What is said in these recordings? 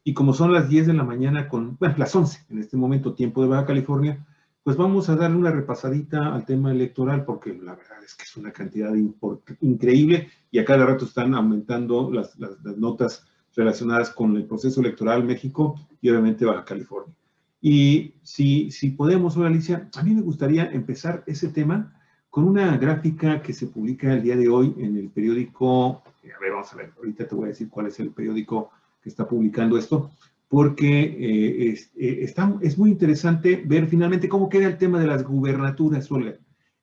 Y como son las 10 de la mañana bueno, las 11 en este momento, tiempo de Baja California, pues vamos a darle una repasadita al tema electoral, porque la verdad es que es una cantidad increíble y a cada rato están aumentando las notas relacionadas con el proceso electoral México y obviamente Baja California. Y si podemos, Alicia, a mí me gustaría empezar ese tema con una gráfica que se publica el día de hoy en el periódico. A ver, vamos a ver, ahorita te voy a decir cuál es el periódico que está publicando esto, porque es muy interesante ver finalmente cómo queda el tema de las gubernaturas, Olga.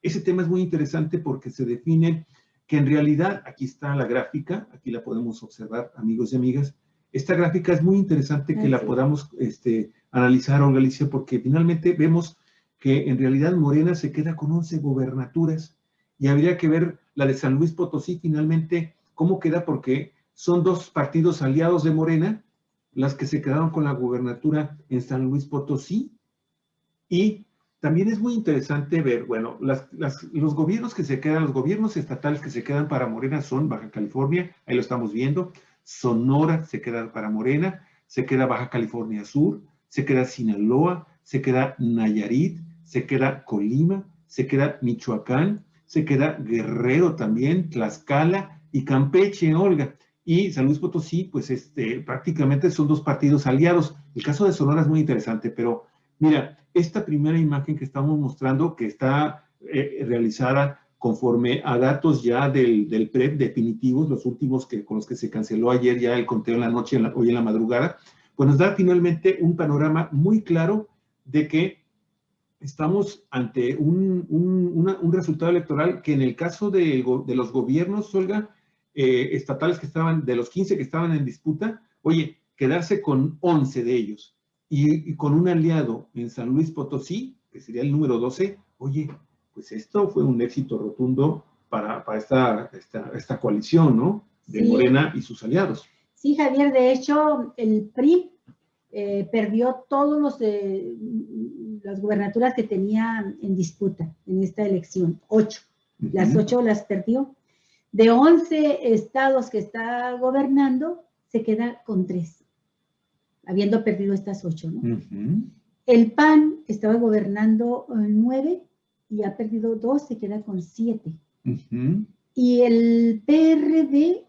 Ese tema es muy interesante porque se define que en realidad, aquí está la gráfica, aquí la podemos observar, amigos y amigas. Esta gráfica es muy interesante que la podamos analizar, Olga Alicia, porque finalmente vemos que en realidad Morena se queda con 11 gubernaturas y habría que ver la de San Luis Potosí finalmente cómo queda, porque son dos partidos aliados de Morena las que se quedaron con la gubernatura en San Luis Potosí. Y también es muy interesante ver, bueno, los gobiernos que se quedan, los gobiernos estatales que se quedan para Morena son Baja California, ahí lo estamos viendo, Sonora se queda para Morena, se queda Baja California Sur, se queda Sinaloa, se queda Nayarit, se queda Colima, se queda Michoacán, se queda Guerrero también, Tlaxcala y Campeche, Olga. Y San Luis Potosí, pues prácticamente son dos partidos aliados. El caso de Sonora es muy interesante, pero mira, esta primera imagen que estamos mostrando, que está realizada conforme a datos ya del PREP definitivos, los últimos con los que se canceló ayer ya el conteo en la noche, hoy en la madrugada, pues nos da finalmente un panorama muy claro de que estamos ante un resultado electoral que en el caso de los gobiernos, Olga, estatales que estaban, de los 15 que estaban en disputa, oye, quedarse con 11 de ellos y con un aliado en San Luis Potosí, que sería el número 12, oye, pues esto fue un éxito rotundo para esta coalición, ¿no? De Morena y sus aliados. Sí, Javier, de hecho, el PRI perdió todas las gubernaturas que tenía en disputa en esta elección, 8. Las 8 las perdió. De 11 estados que está gobernando, se queda con 3, habiendo perdido estas 8, ¿no? El PAN estaba gobernando 9 y ha perdido 2, se queda con 7. Y el PRD,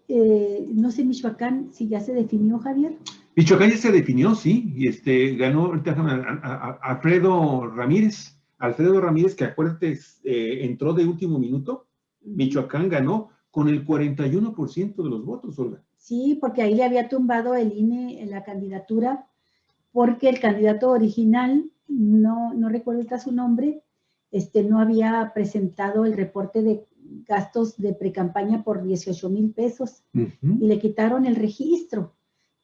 no sé, Michoacán, si ya se definió, Javier. Michoacán ya se definió, sí, y ganó Alfredo Ramírez. Alfredo Ramírez, que acuérdate, entró de último minuto. Michoacán ganó con el 41% de los votos, Olga. Sí, porque ahí le había tumbado el INE en la candidatura, porque el candidato original, no recuerdo está su nombre, no había presentado el reporte de gastos de precampaña por 18,000 pesos y le quitaron el registro.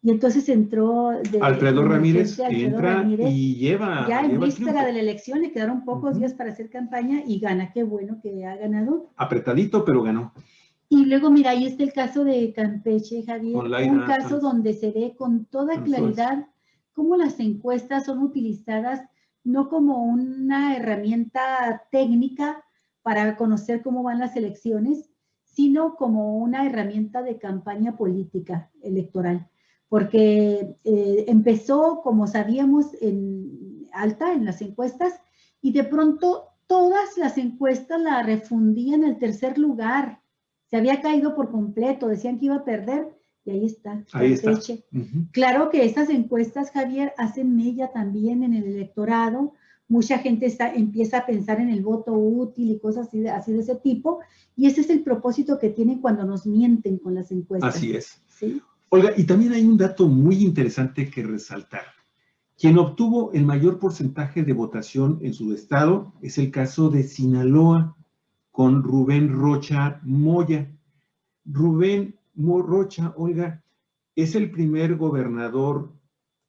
Y entonces entró Alfredo Ramírez, entra y lleva. Ya en víspera de la elección le quedaron pocos días para hacer campaña y gana. Qué bueno que ha ganado. Apretadito, pero ganó. Y luego, mira, ahí está el caso de Campeche, Javier. Un caso donde se ve con toda claridad cómo las encuestas son utilizadas no como una herramienta técnica para conocer cómo van las elecciones, sino como una herramienta de campaña política electoral. Porque empezó, como sabíamos, en alta en las encuestas y de pronto todas las encuestas la refundían al tercer lugar. Se había caído por completo, decían que iba a perder y ahí está. Ahí está. Claro que estas encuestas, Javier, hacen mella también en el electorado. Mucha gente empieza a pensar en el voto útil y cosas así de ese tipo. Y ese es el propósito que tienen cuando nos mienten con las encuestas. Así es. ¿Sí? Olga, y también hay un dato muy interesante que resaltar. Quien obtuvo el mayor porcentaje de votación en su estado es el caso de Sinaloa, con Rubén Rocha Moya. Rubén Rocha, Olga, es el primer gobernador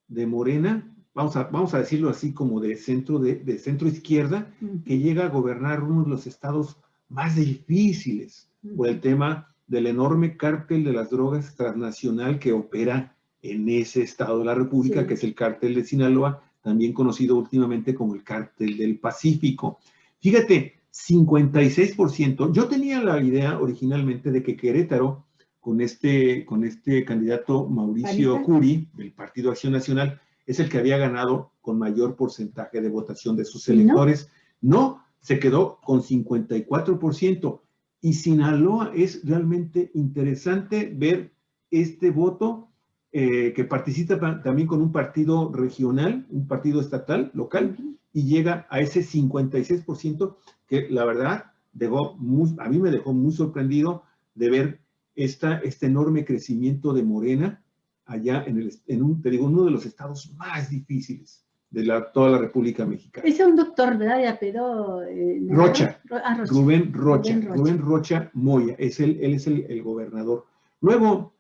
de Morena, vamos a decirlo así, como de centro izquierda, que llega a gobernar uno de los estados más difíciles por el tema del enorme cártel de las drogas transnacional que opera en ese estado de la República, que es el cártel de Sinaloa, también conocido últimamente como el cártel del Pacífico. Fíjate, 56%. Yo tenía la idea originalmente de que Querétaro, con este candidato Mauricio Curi, del Partido Acción Nacional, es el que había ganado con mayor porcentaje de votación de sus electores. No, se quedó con 54%. Y Sinaloa es realmente interesante ver este voto que participa también con un partido regional, un partido estatal, local, y llega a ese 56%, que la verdad a mí me dejó muy sorprendido de ver este enorme crecimiento de Morena allá uno de los estados más difíciles de toda la República Mexicana. Es un doctor, ¿verdad? De apellido Rocha. Rubén Rocha Moya, él es el gobernador. Luego,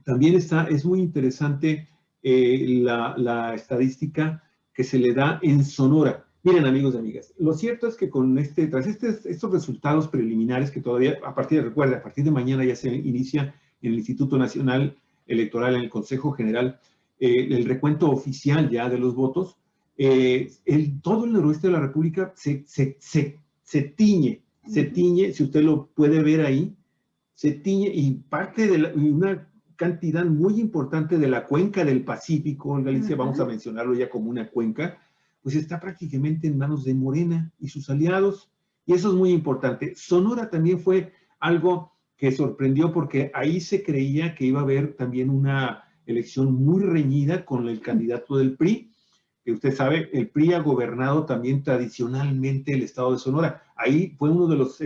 también es muy interesante la estadística que se le da en Sonora. Miren, amigos y amigas, lo cierto es que tras estos resultados preliminares que todavía, a partir de mañana ya se inicia en el Instituto Nacional Electoral, en el Consejo General, el recuento oficial ya de los votos, todo el noroeste de la República se tiñe, si usted lo puede ver ahí, se tiñe, y parte de una cantidad muy importante de la cuenca del Pacífico, en Galicia, vamos a mencionarlo ya como una cuenca, pues está prácticamente en manos de Morena y sus aliados, y eso es muy importante. Sonora también fue algo que sorprendió porque ahí se creía que iba a haber también una elección muy reñida con el candidato del PRI, que usted sabe, el PRI ha gobernado también tradicionalmente el estado de Sonora. Ahí fue uno de los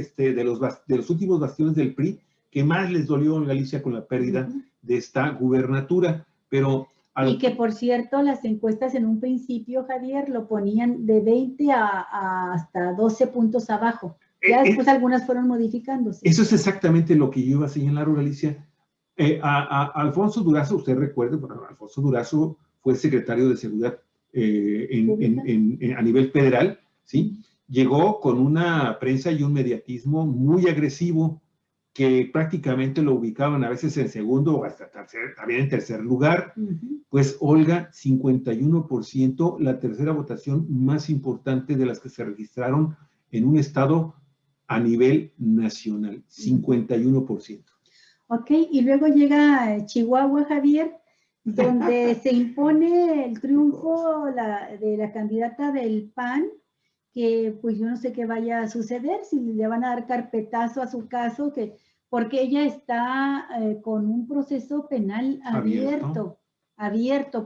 últimos bastiones del PRI que más les dolió en Galicia con la pérdida de esta gubernatura, pero... Y que, por cierto, las encuestas en un principio, Javier, lo ponían de 20 hasta 12 puntos abajo. Ya después algunas fueron modificándose. Eso es exactamente lo que yo iba a señalar, Galicia. Alfonso Durazo, usted recuerde, bueno, Alfonso Durazo fue secretario de Seguridad a nivel federal, ¿sí? Llegó con una prensa y un mediatismo muy agresivo, que prácticamente lo ubicaban a veces en segundo o hasta también en tercer lugar. Pues Olga, 51%, la tercera votación más importante de las que se registraron en un estado a nivel nacional, 51%. Ok, y luego llega Chihuahua, Javier, donde se impone el triunfo de la candidata del PAN, que pues yo no sé qué vaya a suceder, si le van a dar carpetazo a su caso, porque ella está con un proceso penal abierto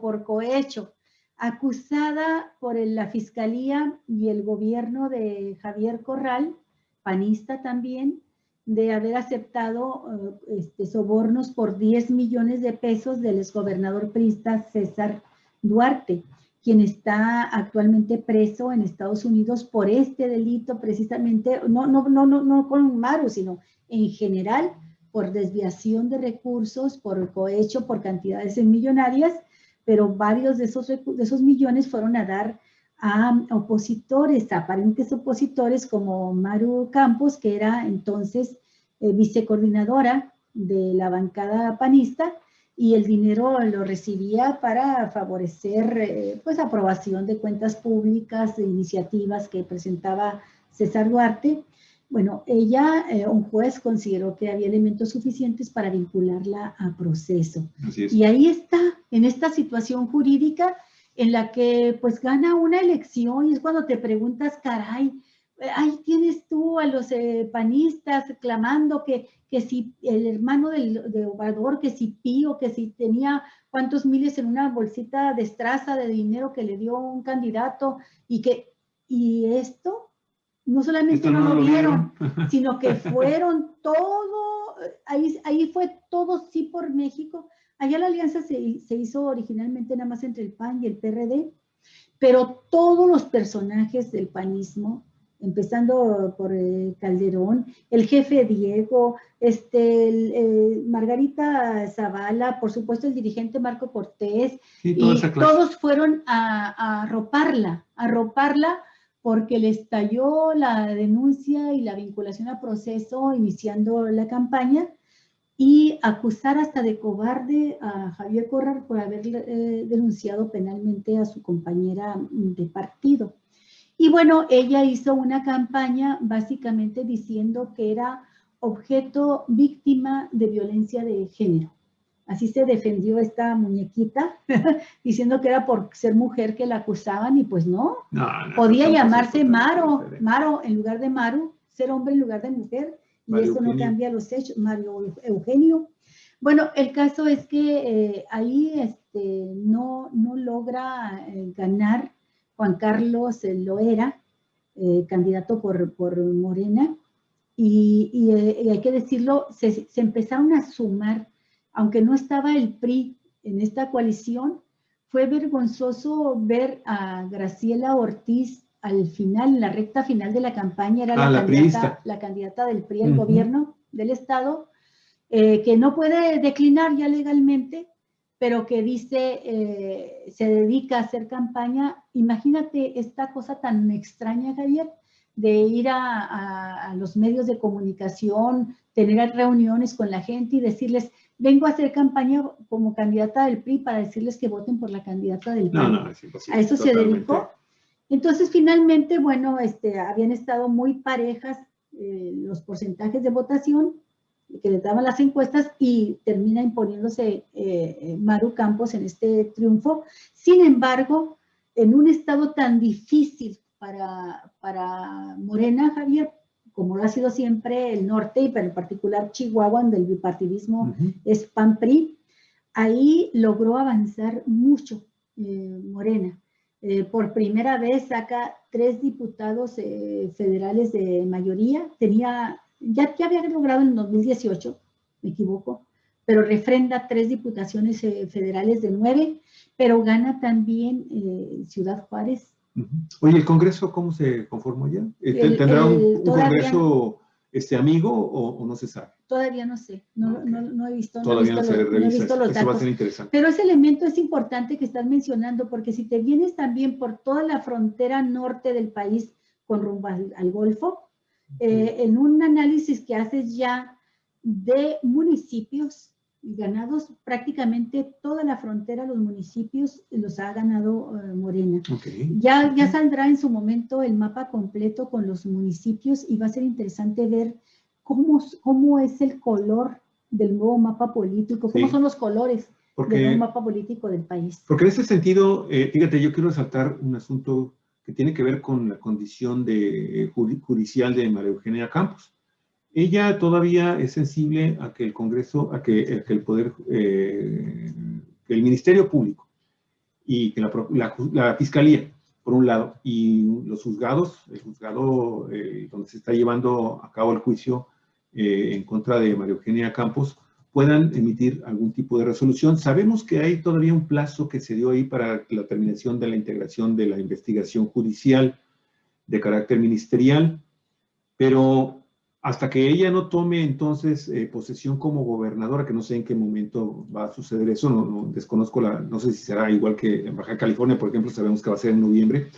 por cohecho, acusada por la Fiscalía y el gobierno de Javier Corral, panista también, de haber aceptado sobornos por 10 millones de pesos del exgobernador priista César Duarte, quien está actualmente preso en Estados Unidos por este delito, precisamente, no con Maru, sino en general, por desviación de recursos, por cohecho, por cantidades millonarias, pero varios de esos millones fueron a dar a opositores, aparentes opositores, como Maru Campos, que era entonces vicecoordinadora de la bancada panista, y el dinero lo recibía para favorecer pues aprobación de cuentas públicas, de iniciativas que presentaba César Duarte. Bueno, un juez consideró que había elementos suficientes para vincularla a proceso. Así es. Y ahí está, en esta situación jurídica en la que pues gana una elección, y es cuando te preguntas, caray, ahí tienes tú a los panistas clamando que si el hermano de Obrador, que si Pío, que si tenía cuántos miles en una bolsita de estraza de dinero que le dio un candidato, y esto no solamente no lo vieron, sino que fueron todo, ahí fue todo sí por México. Allá la alianza se hizo originalmente nada más entre el PAN y el PRD, pero todos los personajes del panismo, empezando por Calderón, el jefe Diego, Margarita Zavala, por supuesto el dirigente Marco Cortés, y todos fueron a arroparla, porque le estalló la denuncia y la vinculación a proceso iniciando la campaña, y acusar hasta de cobarde a Javier Corral por haber denunciado penalmente a su compañera de partido. Y bueno, ella hizo una campaña básicamente diciendo que era objeto víctima de violencia de género. Así se defendió esta muñequita, diciendo que era por ser mujer que la acusaban, y pues no. Podía llamarse Maro, Maro en lugar de Maru, ser hombre en lugar de mujer, y Mario eso Eugenio. No cambia los hechos. Mario Eugenio. Bueno, el caso es que ahí no logra ganar Juan Carlos Loera, candidato por Morena, y hay que decirlo, se empezaron a sumar, aunque no estaba el PRI en esta coalición. Fue vergonzoso ver a Graciela Ortiz al final, en la recta final de la campaña, era la candidata del PRI al gobierno del estado, que no puede declinar ya legalmente, pero que dice, se dedica a hacer campaña. Imagínate esta cosa tan extraña, Javier, de ir a los medios de comunicación, tener reuniones con la gente y decirles, vengo a hacer campaña como candidata del PRI para decirles que voten por la candidata del PRI. No, es imposible. A eso totalmente. Se dedicó. Entonces, finalmente, bueno, habían estado muy parejas los porcentajes de votación que le daban las encuestas, y termina imponiéndose Maru Campos en este triunfo. Sin embargo, en un estado tan difícil para Morena, Javier, como lo ha sido siempre el norte, y pero en particular Chihuahua, donde el bipartidismo es PAN-PRI, ahí logró avanzar mucho Morena. Por primera vez saca 3 diputados federales de mayoría. Ya había logrado en 2018, me equivoco, pero refrenda 3 diputaciones federales de 9, pero gana también Ciudad Juárez. Oye, ¿el Congreso cómo se conformó ya? ¿Tendrá un Congreso amigo o no se sabe? Todavía no sé, no he visto, todavía no se revisa, visto los datos. Eso va a ser interesante. Pero ese elemento es importante que estás mencionando, porque si te vienes también por toda la frontera norte del país con rumbo al Golfo, en un análisis que haces ya de municipios ganados, prácticamente toda la frontera, los municipios los ha ganado Morena. Ya saldrá en su momento el mapa completo con los municipios, y va a ser interesante ver cómo es el color del nuevo mapa político, cómo son los colores del nuevo mapa político del país. Porque en ese sentido, fíjate, yo quiero resaltar un asunto que tiene que ver con la condición judicial de María Eugenia Campos. Ella todavía es sensible a que el Congreso, a que el Poder, que el Ministerio Público y que la Fiscalía, por un lado, y los juzgados, el juzgado donde se está llevando a cabo el juicio en contra de María Eugenia Campos, puedan emitir algún tipo de resolución. Sabemos que hay todavía un plazo que se dio ahí para la terminación de la integración de la investigación judicial de carácter ministerial, pero hasta que ella no tome entonces posesión como gobernadora, que no sé en qué momento va a suceder eso, no desconozco, no sé si será igual que en Baja California, por ejemplo, sabemos que va a ser en noviembre.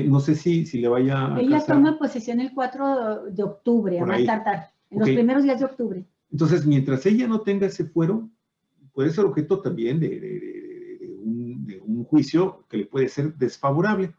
No sé si le vaya a ella toma posesión el 4 de octubre, a más tardar, en los primeros días de octubre. Entonces, mientras ella no tenga ese fuero, puede ser objeto también de un juicio que le puede ser desfavorable.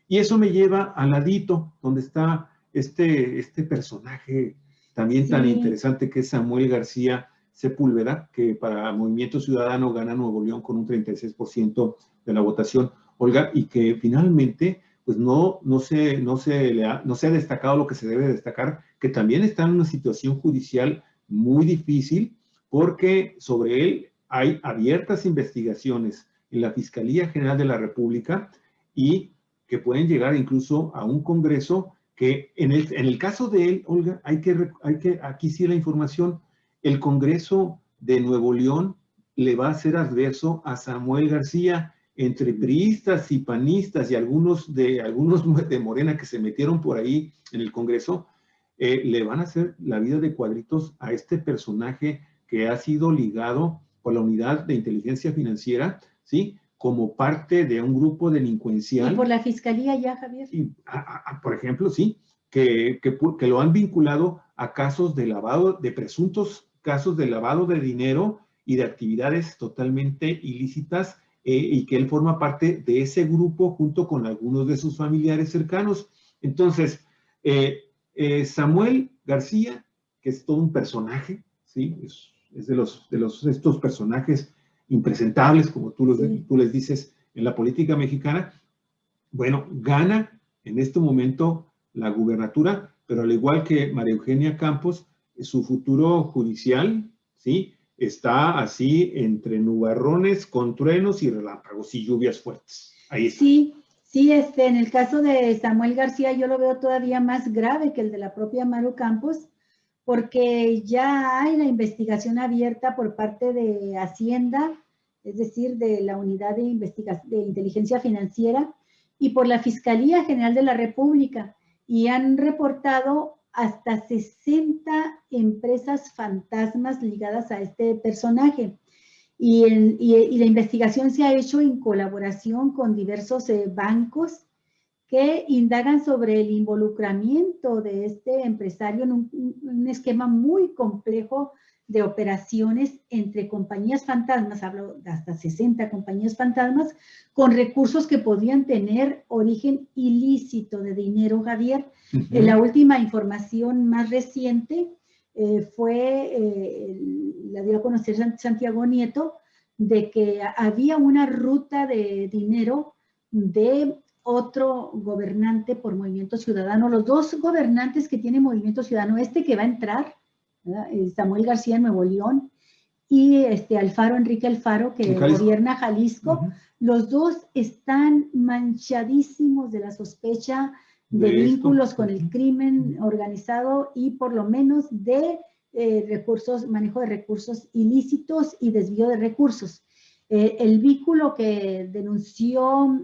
Y eso me lleva al ladito, donde está este personaje también tan interesante, que es Samuel García Sepúlveda, que para Movimiento Ciudadano gana Nuevo León con un 36% de la votación, Olga, y que finalmente pues no se ha destacado lo que se debe destacar, que también está en una situación judicial muy difícil, porque sobre él hay abiertas investigaciones en la Fiscalía General de la República, y que pueden llegar incluso a un Congreso que en el caso de él, Olga, aquí sí la información, el Congreso de Nuevo León le va a ser adverso a Samuel García, entre priistas y panistas y algunos de Morena que se metieron por ahí en el Congreso, le van a hacer la vida de cuadritos a este personaje que ha sido ligado por la Unidad de Inteligencia Financiera, ¿sí?, como parte de un grupo delincuencial. ¿Y por la Fiscalía ya, Javier? Y, por ejemplo, sí, que lo han vinculado a casos de presuntos casos de lavado de dinero y de actividades totalmente ilícitas, y que él forma parte de ese grupo junto con algunos de sus familiares cercanos. Entonces, Samuel García que es todo un personaje, ¿sí? Es de estos personajes impresentables, como tú les dices, en la política mexicana. Bueno, gana en este momento la gubernatura, pero al igual que María Eugenia Campos, su futuro judicial, ¿sí? Está así entre nubarrones, con truenos y relámpagos y lluvias fuertes. Ahí está. Sí, sí, en el caso de Samuel García yo lo veo todavía más grave que el de la propia Maru Campos, porque ya hay la investigación abierta por parte de Hacienda, es decir, de la Unidad de Inteligencia Financiera, y por la Fiscalía General de la República, y han reportado hasta 60 empresas fantasmas ligadas a este personaje. Y la investigación se ha hecho en colaboración con diversos bancos que indagan sobre el involucramiento de este empresario en un esquema muy complejo de operaciones entre compañías fantasmas, hablo de hasta 60 compañías fantasmas, con recursos que podían tener origen ilícito de dinero, Javier. La última información más reciente la dio a conocer Santiago Nieto, de que había una ruta de dinero de otro gobernante por Movimiento Ciudadano. Los dos gobernantes que tiene Movimiento Ciudadano, que va a entrar, Samuel García en Nuevo León, y Enrique Alfaro, que gobierna Jalisco, los dos están manchadísimos de la sospecha de vínculos con el crimen organizado y por lo menos de manejo de recursos ilícitos y desvío de recursos. El vínculo que denunció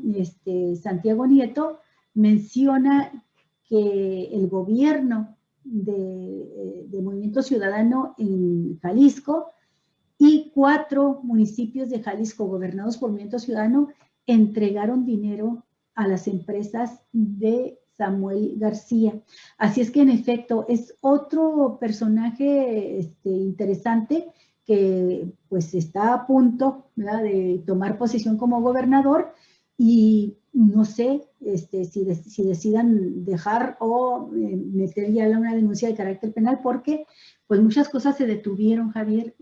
Santiago Nieto menciona que el gobierno de Movimiento Ciudadano en Jalisco y 4 municipios de Jalisco gobernados por Movimiento Ciudadano entregaron dinero a las empresas de Samuel García. Así es que en efecto es otro personaje interesante que pues está a punto, ¿verdad?, de tomar posición como gobernador, y no sé si decidan dejar o meter ya una denuncia de carácter penal, porque pues muchas cosas se detuvieron, Javier.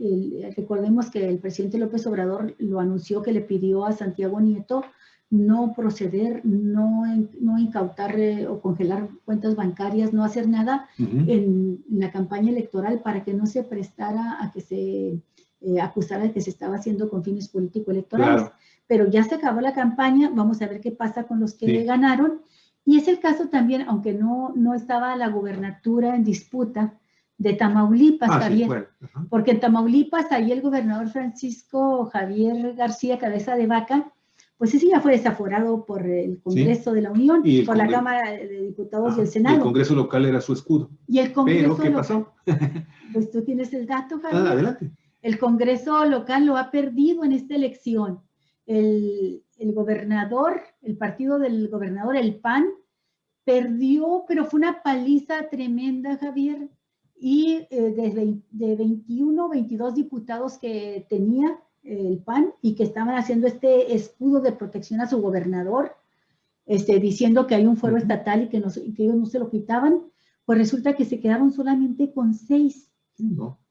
Recordemos que el presidente López Obrador lo anunció, que le pidió a Santiago Nieto no proceder, no incautar o congelar cuentas bancarias, no hacer nada en la campaña electoral para que no se prestara a que se acusara de que se estaba haciendo con fines político-electorales. Claro. Pero ya se acabó la campaña, vamos a ver qué pasa con los que le ganaron. Y es el caso también, aunque no estaba la gubernatura en disputa, de Tamaulipas, Javier. Bueno. Porque en Tamaulipas, ahí el gobernador Francisco Javier García Cabeza de Vaca, pues ese ya fue desaforado por el Congreso de la Unión, por la Cámara de Diputados y el Senado. Y el Congreso local era su escudo. Y el Congreso ¿Pero qué pasó? Pues tú tienes el dato, Javier. Adelante. El Congreso local lo ha perdido en esta elección. El gobernador, el partido del gobernador, el PAN, perdió, pero fue una paliza tremenda, Javier. Y de 21, 22 diputados que tenía el PAN y que estaban haciendo este escudo de protección a su gobernador, diciendo que hay un fuero estatal y que ellos no se lo quitaban, pues resulta que se quedaron solamente con 6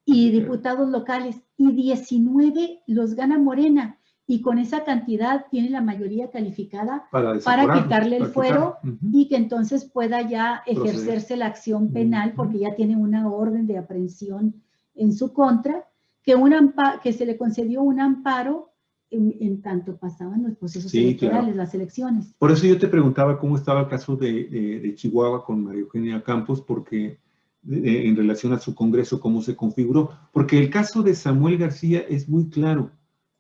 y diputados locales, y 19 los gana Morena, y con esa cantidad tiene la mayoría calificada para quitarle el fuero y que entonces pueda ya ejercerse la acción penal, porque ya tiene una orden de aprehensión en su contra, que se le concedió un amparo en tanto pasaban los procesos electorales, las elecciones. Por eso yo te preguntaba cómo estaba el caso de Chihuahua con María Eugenia Campos, porque en relación a su congreso, cómo se configuró. Porque el caso de Samuel García es muy claro.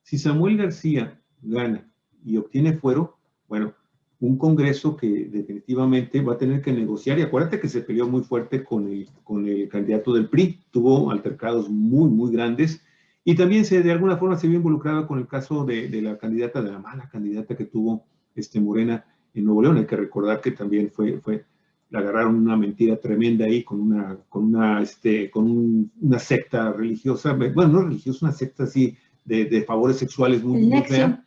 Si Samuel García gana y obtiene fuero, bueno, un congreso que definitivamente va a tener que negociar, y acuérdate que se peleó muy fuerte con el candidato del PRI, tuvo altercados muy, muy grandes, y también de alguna forma se vio involucrado con el caso de la candidata, de la mala candidata que tuvo Morena en Nuevo León. Hay que recordar que también le agarraron una mentira tremenda ahí con una secta religiosa, bueno, no religiosa, una secta así de favores sexuales muy fea.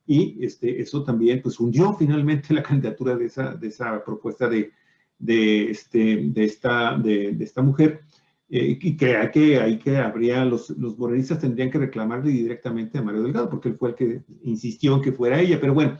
Y eso también pues hundió finalmente la candidatura de esa propuesta de esta mujer. y que habría, los morenistas tendrían que reclamarle directamente a Mario Delgado, porque él fue el que insistió en que fuera ella. Pero bueno,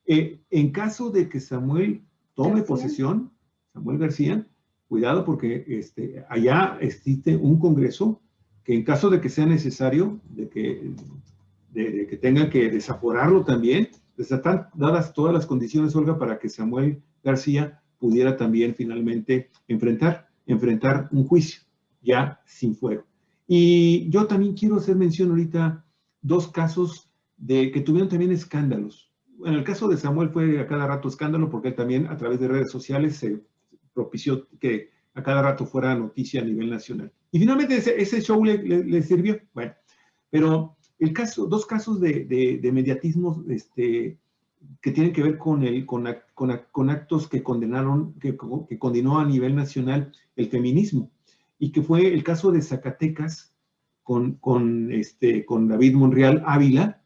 en caso de que Samuel tome posesión, Samuel García, cuidado porque allá existe un congreso que en caso de que sea necesario, de que tenga que desaforarlo también, pues están dadas todas las condiciones, Olga, para que Samuel García pudiera también finalmente enfrentar un juicio ya sin fuero. Y yo también quiero hacer mención ahorita dos casos que tuvieron también escándalos. En el caso de Samuel fue a cada rato escándalo porque él también a través de redes sociales se propició que a cada rato fuera noticia a nivel nacional. Y finalmente ese show le sirvió. Bueno, pero dos casos de mediatismo que tienen que ver con actos que condenó a nivel nacional el feminismo, y que fue el caso de Zacatecas con David Monreal Ávila,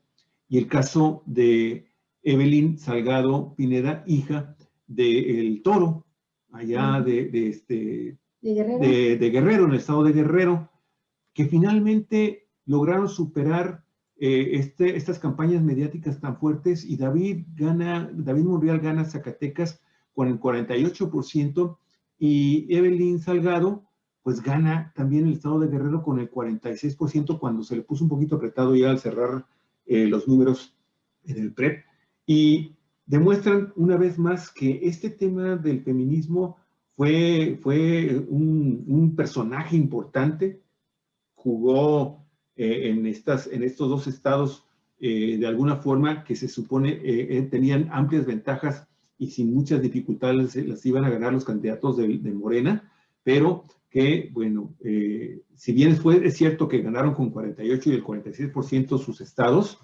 y el caso de Evelyn Salgado Pineda, hija de El Toro, allá de Guerrero, en el estado de Guerrero, que finalmente lograron superar estas campañas mediáticas tan fuertes, y David Monreal gana Zacatecas con el 48%, y Evelyn Salgado pues gana también el estado de Guerrero con el 46%, cuando se le puso un poquito apretado ya al cerrar los números en el PREP, y demuestran una vez más que este tema del feminismo fue un personaje importante, jugó en estos dos estados de alguna forma que se supone tenían amplias ventajas y sin muchas dificultades las iban a ganar los candidatos de Morena, pero que, bueno, si bien es cierto que ganaron con 48 y el 46% sus estados,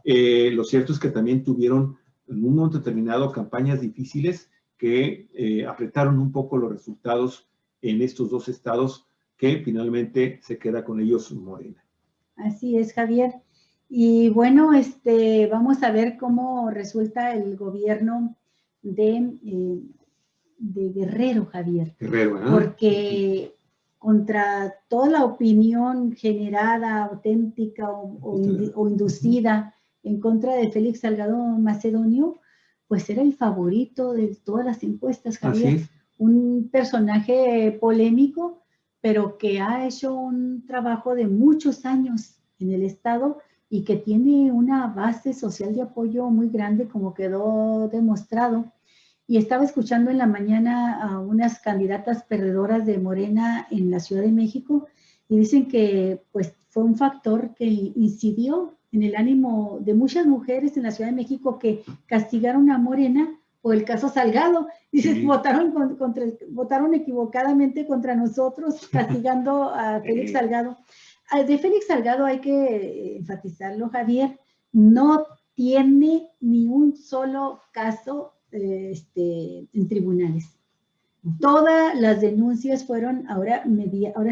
lo cierto es que también tuvieron en un momento determinado campañas difíciles que apretaron un poco los resultados en estos dos estados, que finalmente se queda con ellos Morena. Así es, Javier. Y bueno, vamos a ver cómo resulta el gobierno de Guerrero, Javier. Guerrero, ¿eh? Porque contra toda la opinión generada, auténtica o inducida en contra de Félix Salgado Macedonio, pues era el favorito de todas las encuestas, Javier. Un personaje polémico, pero que ha hecho un trabajo de muchos años en el Estado y que tiene una base social de apoyo muy grande, como quedó demostrado. Y estaba escuchando en la mañana a unas candidatas perdedoras de Morena en la Ciudad de México, y dicen que pues fue un factor que incidió en el ánimo de muchas mujeres en la Ciudad de México que castigaron a Morena por el caso Salgado. Dices, sí. votaron equivocadamente contra nosotros, castigando a Félix Salgado. De Félix Salgado hay que enfatizarlo, Javier, no tiene ni un solo caso en tribunales. Todas las denuncias fueron ahora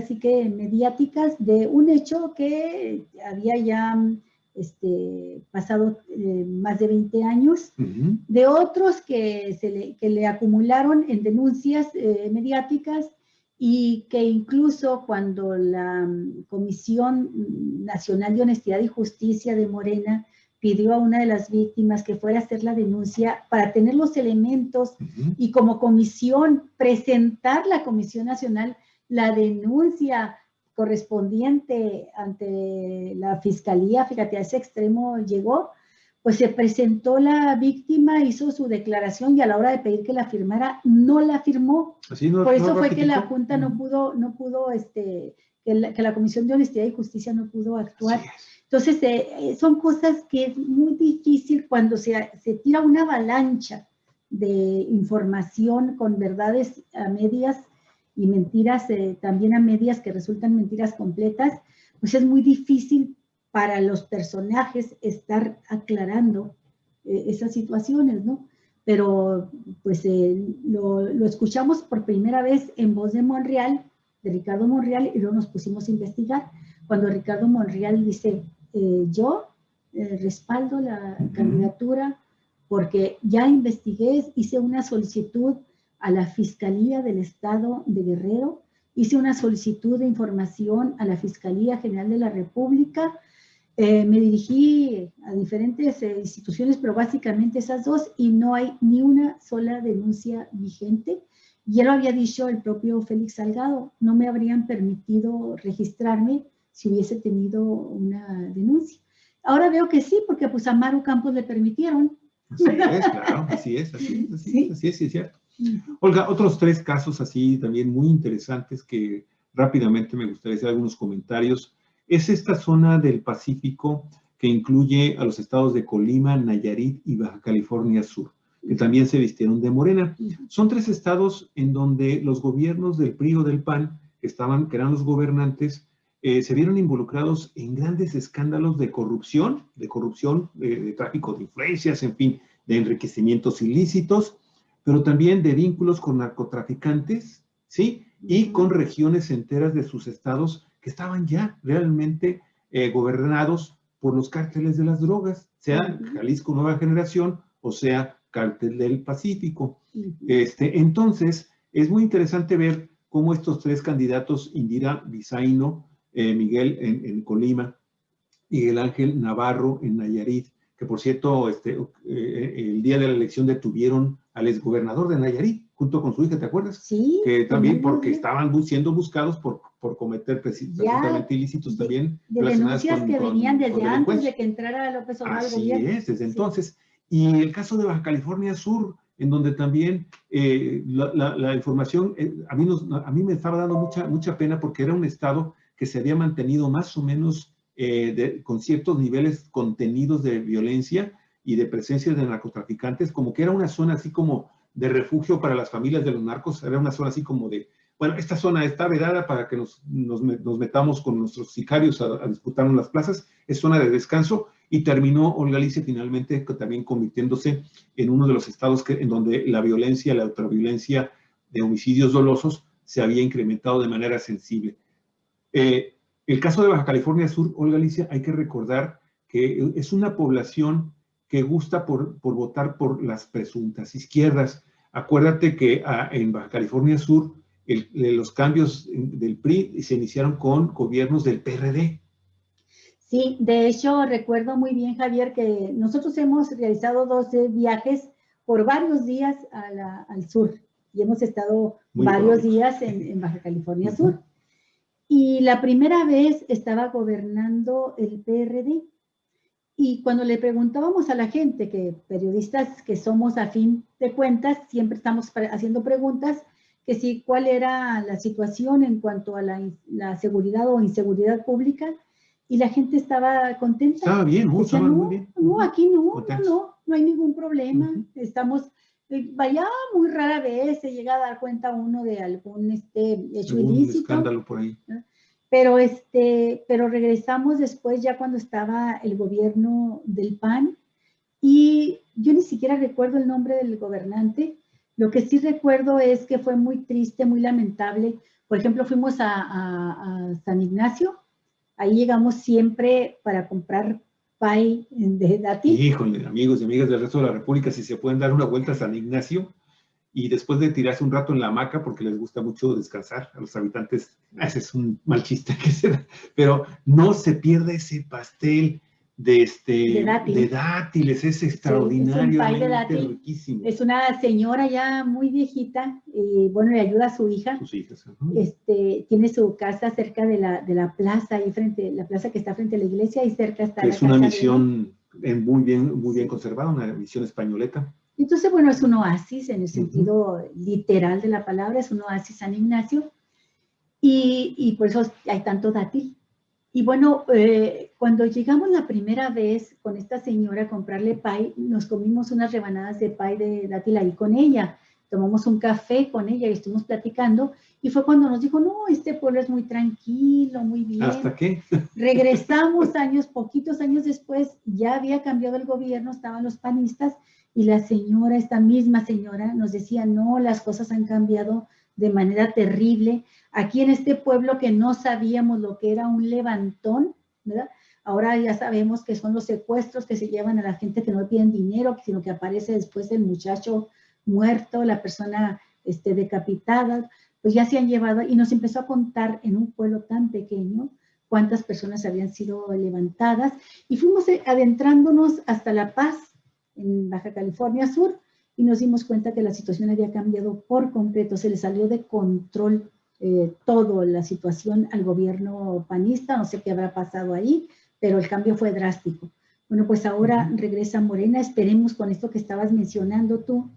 sí que mediáticas, de un hecho que había ya pasado más de 20 años, de otros que le acumularon en denuncias mediáticas, y que incluso cuando la Comisión Nacional de Honestidad y Justicia de Morena pidió a una de las víctimas que fuera a hacer la denuncia para tener los elementos y como comisión presentar la Comisión Nacional la denuncia correspondiente ante la Fiscalía, fíjate, a ese extremo llegó, pues se presentó la víctima, hizo su declaración, y a la hora de pedir que la firmara, no la firmó. Por eso fue que la Junta no pudo que la Comisión de Honestidad y Justicia no pudo actuar. Entonces, son cosas que es muy difícil cuando se tira una avalancha de información con verdades a medias y mentiras también a medias que resultan mentiras completas, pues es muy difícil para los personajes estar aclarando esas situaciones, ¿no? Pero pues lo escuchamos por primera vez en voz de Monreal, de Ricardo Monreal, y luego nos pusimos a investigar. Cuando Ricardo Monreal dice, yo respaldo la candidatura porque ya investigué, hice una solicitud a la Fiscalía del Estado de Guerrero, hice una solicitud de información a la Fiscalía General de la República, me dirigí a diferentes instituciones, pero básicamente esas dos, y no hay ni una sola denuncia vigente. Ya lo había dicho el propio Félix Salgado, no me habrían permitido registrarme si hubiese tenido una denuncia. Ahora veo que sí, porque pues a Maru Campos le permitieron. Así es, claro, así es cierto. Olga, otros 3 casos así también muy interesantes que rápidamente me gustaría hacer algunos comentarios. Es esta zona del Pacífico que incluye a los estados de Colima, Nayarit y Baja California Sur, que también se vistieron de morena. Son 3 estados en donde los gobiernos del PRI o del PAN, que eran los gobernantes, se vieron involucrados en grandes escándalos de corrupción, de tráfico de influencias, en fin, de enriquecimientos ilícitos, pero también de vínculos con narcotraficantes, ¿sí? Y con regiones enteras de sus estados que estaban ya realmente gobernados por los cárteles de las drogas, sea Jalisco Nueva Generación o sea Cártel del Pacífico. Entonces, es muy interesante ver cómo estos 3 candidatos, Indira Vizcaíno, Miguel en Colima, Miguel Ángel Navarro en Nayarit, que por cierto, el día de la elección detuvieron al exgobernador de Nayarit, junto con su hija, ¿te acuerdas? Sí. Que también porque estaban siendo buscados por cometer presuntamente ilícitos también. De denuncias que venían desde antes de que entrara López Obrador al gobierno. Así es, desde entonces. Y el caso de Baja California Sur, en donde también la información, a mí me estaba dando mucha pena porque era un estado que se había mantenido más o menos con ciertos niveles contenidos de violencia y de presencia de narcotraficantes, como que era una zona así como de refugio para las familias de los narcos, era una zona así como de, bueno, esta zona está vedada para que nos metamos con nuestros sicarios a disputarnos las plazas, es zona de descanso, y terminó Olga Alicia finalmente también convirtiéndose en uno de los estados en donde la violencia, la ultraviolencia de homicidios dolosos se había incrementado de manera sensible. El caso de Baja California Sur, Olga Alicia, hay que recordar que es una población que gusta por votar por las presuntas izquierdas. Acuérdate que en Baja California Sur los cambios del PRI se iniciaron con gobiernos del PRD. Sí, de hecho recuerdo muy bien, Javier, que nosotros hemos realizado 12 viajes por varios días al sur y hemos estado varios días en Baja California Sur. Y la primera vez estaba gobernando el PRD. Y cuando le preguntábamos a la gente, que periodistas que somos a fin de cuentas, siempre estamos haciendo preguntas, que si cuál era la situación en cuanto a la seguridad o inseguridad pública, y la gente estaba contenta. Estaba bien, estaba muy bien. No, aquí no hay ningún problema. Estamos, vaya, muy rara vez se llega a dar cuenta uno de algún hecho ilícito. Escándalo por ahí. ¿No? Pero regresamos después ya cuando estaba el gobierno del PAN y yo ni siquiera recuerdo el nombre del gobernante. Lo que sí recuerdo es que fue muy triste, muy lamentable. Por ejemplo, fuimos a San Ignacio. Ahí llegamos siempre para comprar pay de dátil. Híjole, amigos y amigas del resto de la República, si se pueden dar una vuelta a San Ignacio y después de tirarse un rato en la hamaca porque les gusta mucho descansar a los habitantes, ese es un mal chiste que se da, pero no se pierda ese pastel de dátiles, es extraordinario, es un pay de dátil, riquísimo. Es una señora ya muy viejita, y bueno, le ayuda a su hija. Sus hijas. Tiene su casa cerca de la plaza, ahí frente, la plaza que está frente a la iglesia, y cerca está la casa. Es una misión muy bien conservada, una misión españoleta. Entonces, bueno, es un oasis en el sentido literal de la palabra, es un oasis San Ignacio, y por eso hay tanto dátil. Y bueno, cuando llegamos la primera vez con esta señora a comprarle pay, nos comimos unas rebanadas de pay de dátil ahí con ella, tomamos un café con ella y estuvimos platicando, y fue cuando nos dijo, no, este pueblo es muy tranquilo, muy bien. ¿Hasta qué? Regresamos poquitos años después, ya había cambiado el gobierno, estaban los panistas, y la señora, esta misma señora, nos decía, no, las cosas han cambiado de manera terrible. Aquí en este pueblo que no sabíamos lo que era un levantón, ¿verdad? Ahora ya sabemos que son los secuestros que se llevan a la gente que no tienen dinero, sino que aparece después el muchacho muerto, la persona decapitada. pues ya se han llevado, y nos empezó a contar en un pueblo tan pequeño cuántas personas habían sido levantadas, y fuimos adentrándonos hasta La Paz, en Baja California Sur, y nos dimos cuenta que la situación había cambiado por completo, se le salió de control toda la situación al gobierno panista, no sé qué habrá pasado ahí, pero el cambio fue drástico. Bueno, pues ahora regresa Morena, esperemos con esto que estabas mencionando tú,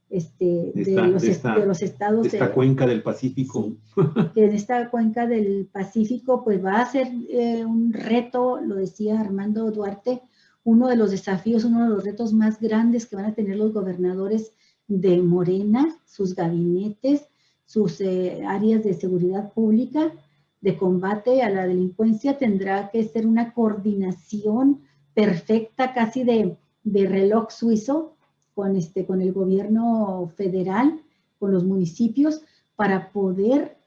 de los estados. De esta cuenca del Pacífico. Sí, que en esta cuenca del Pacífico, pues va a ser un reto, lo decía Armando Duarte, uno de los desafíos, uno de los retos más grandes que van a tener los gobernadores de Morena, sus gabinetes, sus áreas de seguridad pública, de combate a la delincuencia, tendrá que ser una coordinación perfecta, casi de reloj suizo, con el gobierno federal, con los municipios, para poder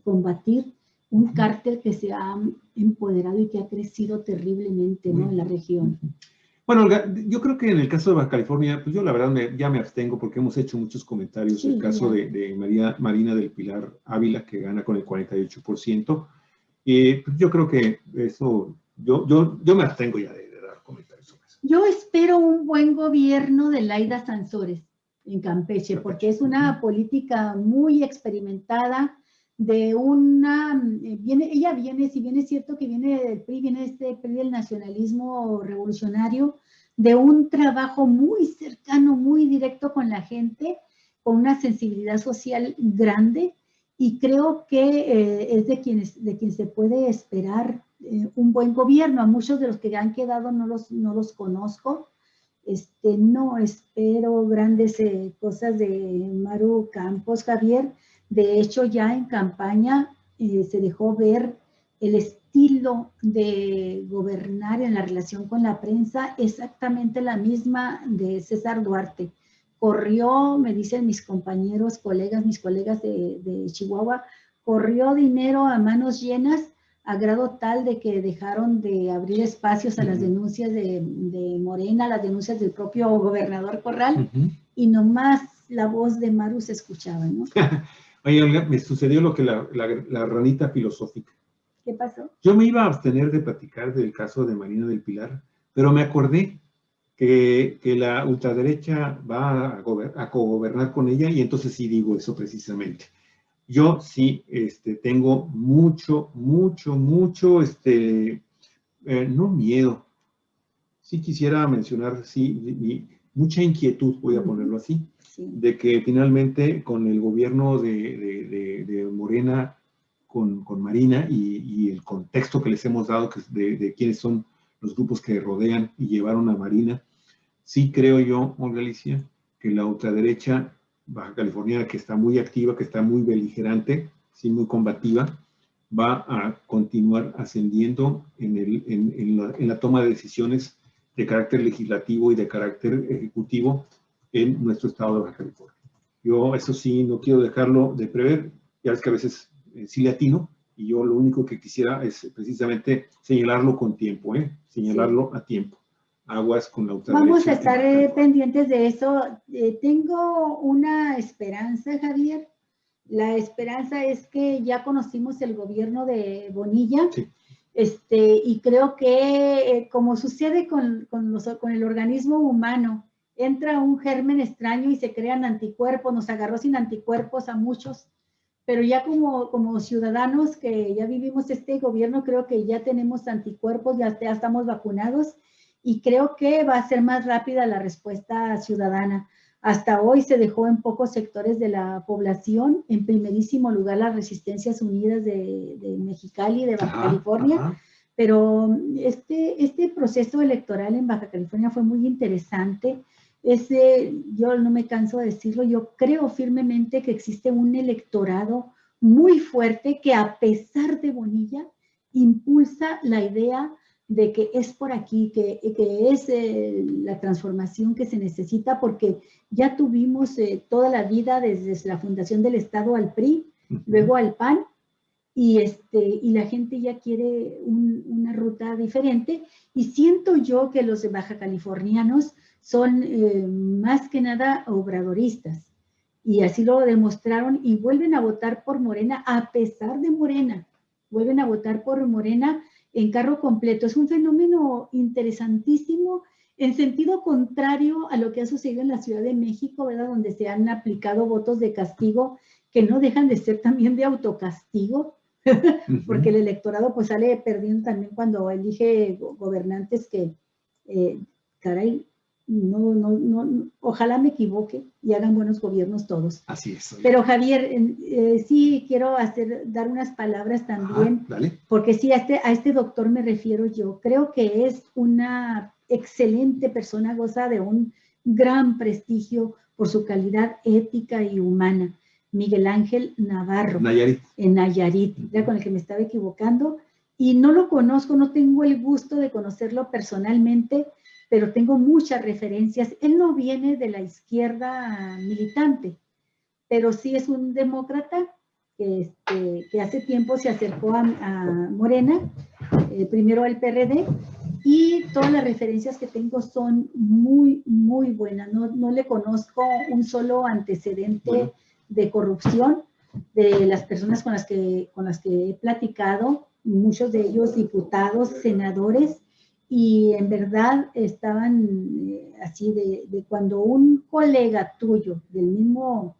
combatir un cártel que se ha empoderado y que ha crecido terriblemente, ¿no?, en la región. Bueno, Olga, yo creo que en el caso de Baja California, pues yo la verdad ya me abstengo porque hemos hecho muchos comentarios. Sí, el caso de Marina del Pilar Ávila, que gana con el 48%. Pues yo creo que eso, yo me abstengo ya de dar comentarios sobre eso. Yo espero un buen gobierno de Laida Sansores en Campeche, porque es una política muy experimentada, de ella viene, si bien es cierto que viene del PRI, viene de este PRI del nacionalismo revolucionario, de un trabajo muy cercano, muy directo con la gente, con una sensibilidad social grande, y creo que es de quien se puede esperar un buen gobierno. A muchos de los que han quedado no los conozco. No espero grandes cosas de Maru Campos, Javier. De hecho, ya en campaña se dejó ver el estilo de gobernar en la relación con la prensa, exactamente la misma de César Duarte. Corrió, me dicen mis compañeros, mis colegas de Chihuahua, corrió dinero a manos llenas, a grado tal de que dejaron de abrir espacios a las denuncias de Morena, las denuncias del propio gobernador Corral, y nomás la voz de Maru se escuchaba, ¿no? Oye, Olga, me sucedió lo que la ranita filosófica. ¿Qué pasó? Yo me iba a abstener de platicar del caso de Marina del Pilar, pero me acordé que la ultraderecha va a cogobernar con ella, y entonces sí digo eso precisamente. Yo sí tengo mucho, no miedo, sí quisiera mencionar, sí, mucha inquietud, voy a ponerlo así, sí, de que finalmente con el gobierno de Morena, con Marina y el contexto que les hemos dado de quiénes son los grupos que rodean y llevaron a Marina, sí creo yo, Olga Alicia, que la ultraderecha baja californiana, que está muy activa, que está muy beligerante, sí, muy combativa, va a continuar ascendiendo en la toma de decisiones de carácter legislativo y de carácter ejecutivo en nuestro estado de Baja California. Yo eso sí no quiero dejarlo de prever, ya ves que a veces sí le atino, y yo lo único que quisiera es precisamente señalarlo con tiempo, señalarlo a tiempo. Aguas con la ultraderecha. Vamos a estar pendientes de eso. Tengo una esperanza, Javier. La esperanza es que ya conocimos el gobierno de Bonilla, sí, y creo que como sucede con el organismo humano, entra un germen extraño y se crean anticuerpos. Nos agarró sin anticuerpos a muchos, pero ya como ciudadanos que ya vivimos este gobierno, creo que ya tenemos anticuerpos, ya estamos vacunados, y creo que va a ser más rápida la respuesta ciudadana. Hasta hoy se dejó en pocos sectores de la población, en primerísimo lugar las Resistencias Unidas de Mexicali, de Baja California, pero este proceso electoral en Baja California fue muy interesante. Yo no me canso de decirlo, yo creo firmemente que existe un electorado muy fuerte que, a pesar de Bonilla, impulsa la idea de que es por aquí, que es la transformación que se necesita, porque ya tuvimos toda la vida desde la fundación del Estado al PRI, luego al PAN, y la gente ya quiere una ruta diferente, y siento yo que los baja californianos son más que nada obradoristas, y así lo demostraron y vuelven a votar por Morena a pesar de Morena. Vuelven a votar por Morena en carro completo. Es un fenómeno interesantísimo en sentido contrario a lo que ha sucedido en la Ciudad de México, ¿verdad? Donde se han aplicado votos de castigo que no dejan de ser también de autocastigo, porque el electorado pues sale perdiendo también cuando elige gobernantes que, caray, ojalá me equivoque y hagan buenos gobiernos todos. Así es. Pero Javier, sí quiero dar unas palabras también, porque sí, a este doctor me refiero yo. Creo que es una excelente persona, goza de un gran prestigio por su calidad ética y humana. Miguel Ángel Navarro, en Nayarit, era con el que me estaba equivocando, y no lo conozco, no tengo el gusto de conocerlo personalmente, pero tengo muchas referencias. Él no viene de la izquierda militante, pero sí es un demócrata que hace tiempo se acercó a Morena, primero al PRD, y todas las referencias que tengo son muy, muy buenas. No le conozco un solo antecedente de corrupción de las personas con las que he platicado, muchos de ellos diputados, senadores, y en verdad estaban así de cuando un colega tuyo del mismo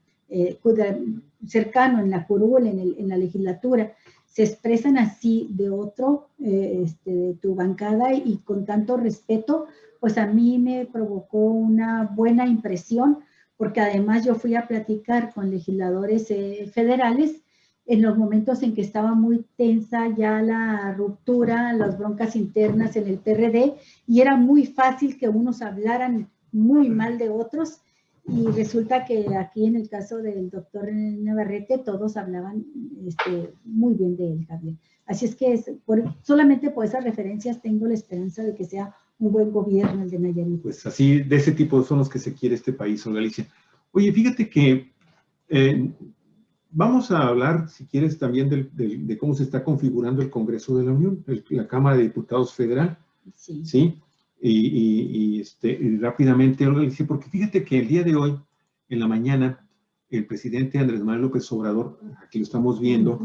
cercano en la curul, en la legislatura, se expresan así de otro, de tu bancada y con tanto respeto, pues a mí me provocó una buena impresión, porque además yo fui a platicar con legisladores federales en los momentos en que estaba muy tensa ya la ruptura, las broncas internas en el PRD, y era muy fácil que unos hablaran muy mal de otros, y resulta que aquí en el caso del doctor Navarrete todos hablaban muy bien de él, Javier. Así es que solamente por esas referencias tengo la esperanza de que sea un buen gobierno el de Nayarit. Pues así, de ese tipo son los que se quiere este país, Olga Alicia. Oye, fíjate que vamos a hablar, si quieres, también de cómo se está configurando el Congreso de la Unión, la Cámara de Diputados Federal. Sí. ¿Sí? Y rápidamente, Olga Alicia, porque fíjate que el día de hoy, en la mañana, el presidente Andrés Manuel López Obrador, aquí lo estamos viendo,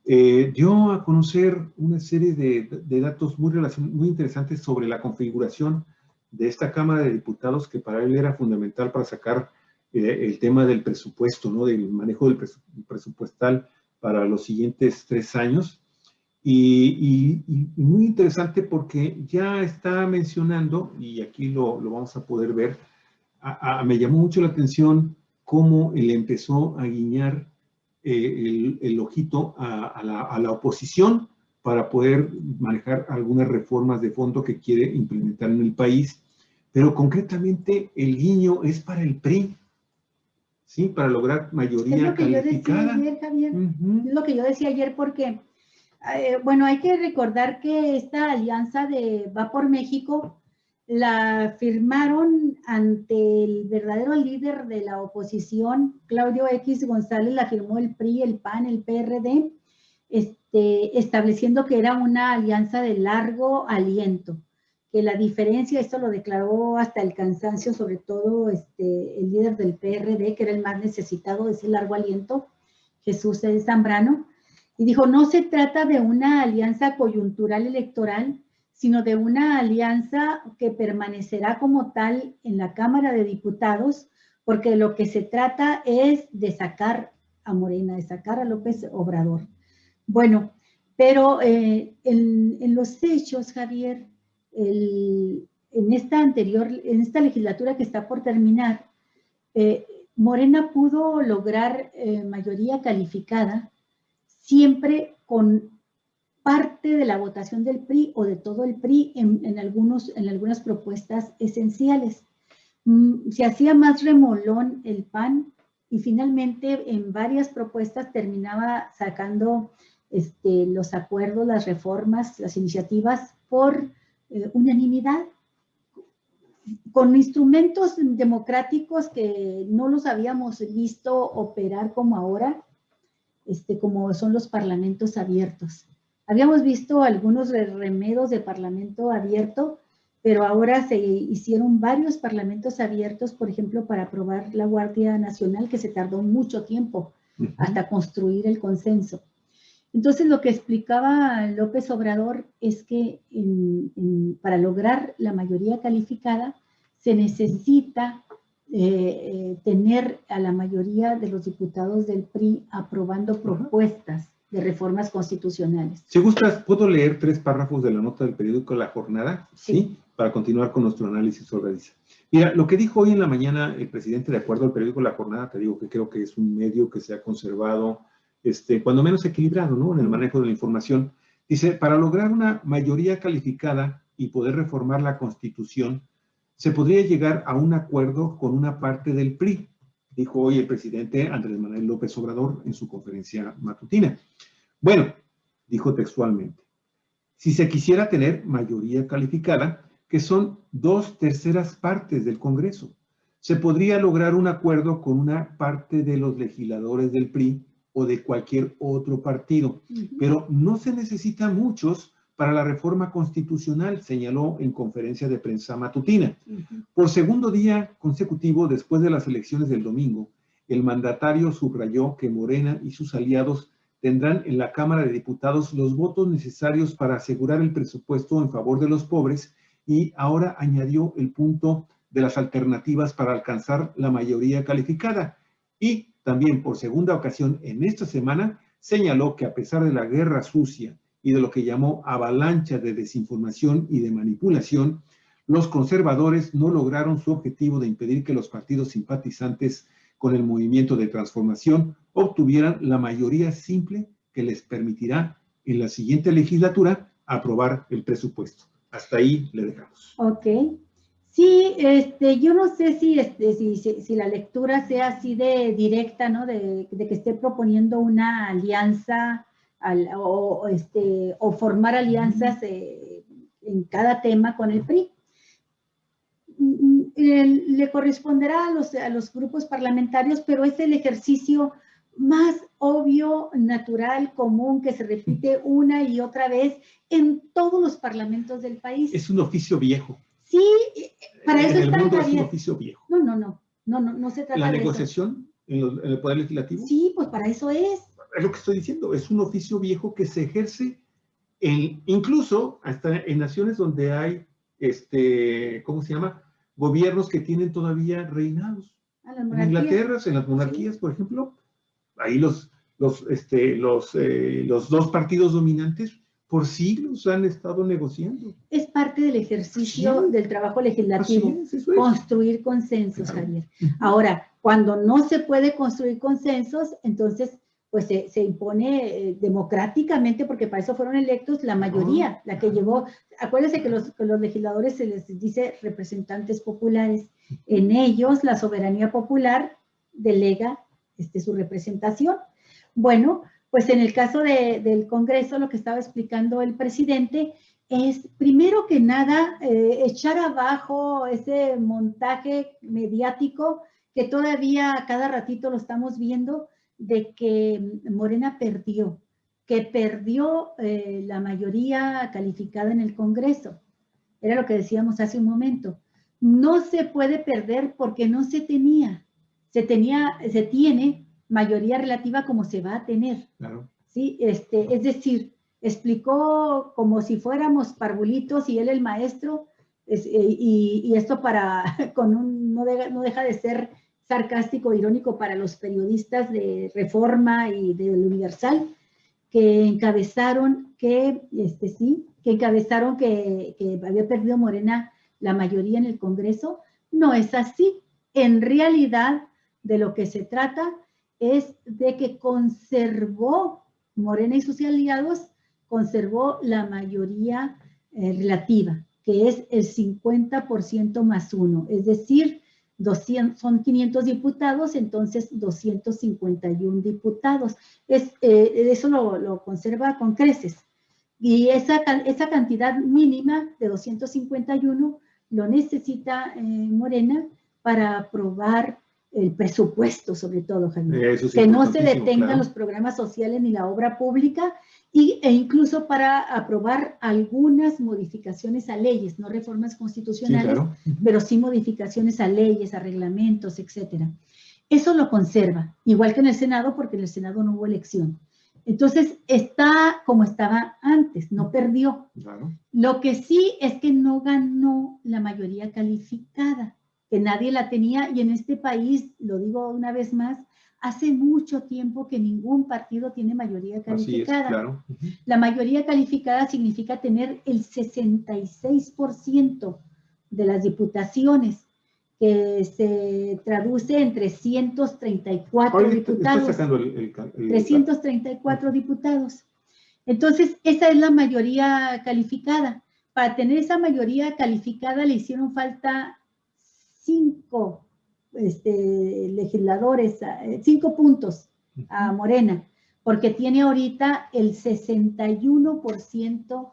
dio a conocer una serie de datos muy interesantes sobre la configuración de esta Cámara de Diputados, que para él era fundamental para sacar el tema del presupuesto, ¿no? Del manejo del presupuestal para los siguientes 3 años. Y muy interesante porque ya está mencionando, y aquí lo vamos a poder ver, me llamó mucho la atención cómo él empezó a guiñar el ojito a la oposición para poder manejar algunas reformas de fondo que quiere implementar en el país, pero concretamente el guiño es para el PRI, ¿sí? Para lograr mayoría calificada. Es lo que yo decía ayer, Javier, es lo que yo decía ayer porque... bueno, hay que recordar que esta alianza de Va por México la firmaron ante el verdadero líder de la oposición, Claudio X González, la firmó el PRI, el PAN, el PRD, estableciendo que era una alianza de largo aliento, que la diferencia, esto lo declaró hasta el cansancio, sobre todo el líder del PRD, que era el más necesitado de ese largo aliento, Jesús Zambrano, y dijo, no se trata de una alianza coyuntural electoral, sino de una alianza que permanecerá como tal en la Cámara de Diputados, porque lo que se trata es de sacar a Morena, de sacar a López Obrador. Bueno, pero en los hechos, Javier, en esta legislatura que está por terminar, Morena pudo lograr mayoría calificada siempre con parte de la votación del PRI o de todo el PRI en algunas propuestas esenciales. Se hacía más remolón el PAN y finalmente en varias propuestas terminaba sacando los acuerdos, las reformas, las iniciativas por unanimidad, con instrumentos democráticos que no los habíamos visto operar como ahora, como son los parlamentos abiertos. Habíamos visto algunos remedos de parlamento abierto, pero ahora se hicieron varios parlamentos abiertos, por ejemplo, para aprobar la Guardia Nacional, que se tardó mucho tiempo hasta construir el consenso. Entonces, lo que explicaba López Obrador es que para lograr la mayoría calificada se necesita tener a la mayoría de los diputados del PRI aprobando propuestas de reformas constitucionales. Si gustas, ¿puedo leer 3 párrafos de la nota del periódico La Jornada? Sí. Para continuar con nuestro análisis sobre esa. Mira, lo que dijo hoy en la mañana el presidente, de acuerdo al periódico La Jornada, te digo que creo que es un medio que se ha conservado, cuando menos equilibrado, ¿no?, en el manejo de la información. Dice, para lograr una mayoría calificada y poder reformar la Constitución, se podría llegar a un acuerdo con una parte del PRI, dijo hoy el presidente Andrés Manuel López Obrador en su conferencia matutina. Bueno, dijo textualmente, si se quisiera tener mayoría calificada, que son 2/3 partes del Congreso, se podría lograr un acuerdo con una parte de los legisladores del PRI o de cualquier otro partido, pero no se necesitan muchos para la reforma constitucional, señaló en conferencia de prensa matutina. Por segundo día consecutivo, después de las elecciones del domingo, el mandatario subrayó que Morena y sus aliados tendrán en la Cámara de Diputados los votos necesarios para asegurar el presupuesto en favor de los pobres y ahora añadió el punto de las alternativas para alcanzar la mayoría calificada. Y también por segunda ocasión en esta semana señaló que a pesar de la guerra sucia y de lo que llamó avalancha de desinformación y de manipulación, los conservadores no lograron su objetivo de impedir que los partidos simpatizantes con el movimiento de transformación obtuvieran la mayoría simple que les permitirá en la siguiente legislatura aprobar el presupuesto. Hasta ahí le dejamos. Ok. Sí, yo no sé si la lectura sea así de directa, ¿no? De que esté proponiendo una alianza o formar alianzas en cada tema con el PRI. Le corresponderá a los grupos parlamentarios, pero es el ejercicio más obvio, natural, común, que se repite una y otra vez en todos los parlamentos del país. Es un oficio viejo. Sí, para eso está bien. Es un oficio viejo. No se trata de eso. ¿La negociación en el Poder Legislativo? Sí, pues para eso es. Es lo que estoy diciendo, es un oficio viejo que se ejerce incluso hasta en naciones donde hay, ¿cómo se llama?, gobiernos que tienen todavía reinados. En Inglaterra, en las monarquías, sí, por ejemplo, ahí los 2 partidos dominantes por siglos han estado negociando. Es parte del ejercicio del trabajo legislativo, construir consensos, Javier. Ahora, cuando no se puede construir consensos, entonces pues se impone democráticamente, porque para eso fueron electos la mayoría, la que llevó. Acuérdense que los legisladores se les dice representantes populares. En ellos la soberanía popular delega su representación. Bueno, pues en el caso del Congreso, lo que estaba explicando el presidente es, primero que nada, echar abajo ese montaje mediático que todavía a cada ratito lo estamos viendo, de que Morena perdió, la mayoría calificada en el Congreso. Era lo que decíamos hace un momento. No se puede perder porque no se tenía. Se tiene mayoría relativa como se va a tener. Claro. ¿Sí? Es decir, explicó como si fuéramos parvulitos y él el maestro, y esto no deja de ser sarcástico, irónico para los periodistas de Reforma y del Universal, que encabezaron que había perdido Morena la mayoría en el Congreso. No es así. En realidad, de lo que se trata es de que conservó Morena y sus aliados, conservó la mayoría relativa, que es el 50% más 1, es decir, son 500 diputados, entonces 251 diputados. Eso lo conserva con creces. Y esa cantidad mínima de 251 lo necesita Morena para aprobar el presupuesto, sobre todo, Javier. Que no se detengan los programas sociales ni la obra pública, e incluso para aprobar algunas modificaciones a leyes, no reformas constitucionales, pero sí modificaciones a leyes, a reglamentos, etcétera. Eso lo conserva, igual que en el Senado, porque en el Senado no hubo elección. Entonces, está como estaba antes, no perdió. Lo que sí es que no ganó la mayoría calificada, que nadie la tenía, y en este país, lo digo una vez más, hace mucho tiempo que ningún partido tiene mayoría calificada. Así es, claro. La mayoría calificada significa tener el 66% de las diputaciones, que se traduce en 334 diputados. Estoy sacando 334 diputados. Entonces, esa es la mayoría calificada. Para tener esa mayoría calificada le hicieron falta 5 legisladores, 5 puntos a Morena, porque tiene ahorita el 61%,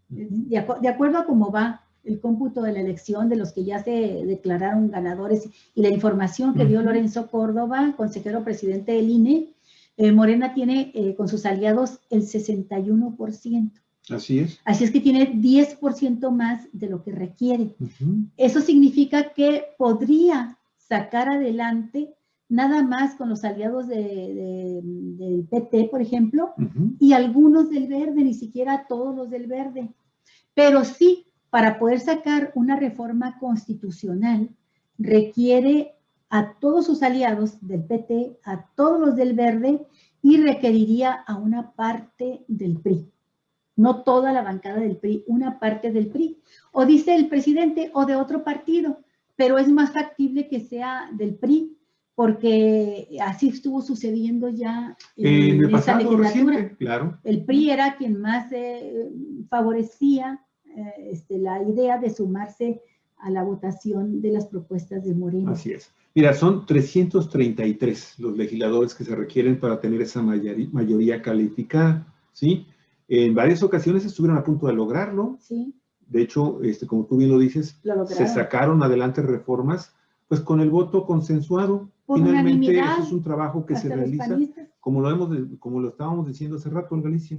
de acuerdo a cómo va el cómputo de la elección, de los que ya se declararon ganadores, y la información que dio Lorenzo Córdoba, consejero presidente del INE, Morena tiene con sus aliados el 61%. Así es. Así es que tiene 10% más de lo que requiere. Eso significa que podría sacar adelante nada más con los aliados del PT, por ejemplo, y algunos del Verde, ni siquiera todos los del Verde. Pero sí, para poder sacar una reforma constitucional, requiere a todos sus aliados del PT, a todos los del Verde, y requeriría a una parte del PRI. No toda la bancada del PRI, una parte del PRI. O dice el presidente, o de otro partido, pero es más factible que sea del PRI, porque así estuvo sucediendo ya en esa legislatura. Reciente, claro. El PRI era quien más favorecía la idea de sumarse a la votación de las propuestas de Morena. Así es. Mira, son 333 los legisladores que se requieren para tener esa mayoría calificada, ¿sí? En varias ocasiones estuvieron a punto de lograrlo. Sí. De hecho, como tú bien lo dices, se sacaron adelante reformas, pues con el voto consensuado. Por finalmente, eso es un trabajo que se realiza, como lo estábamos diciendo hace rato en Galicia.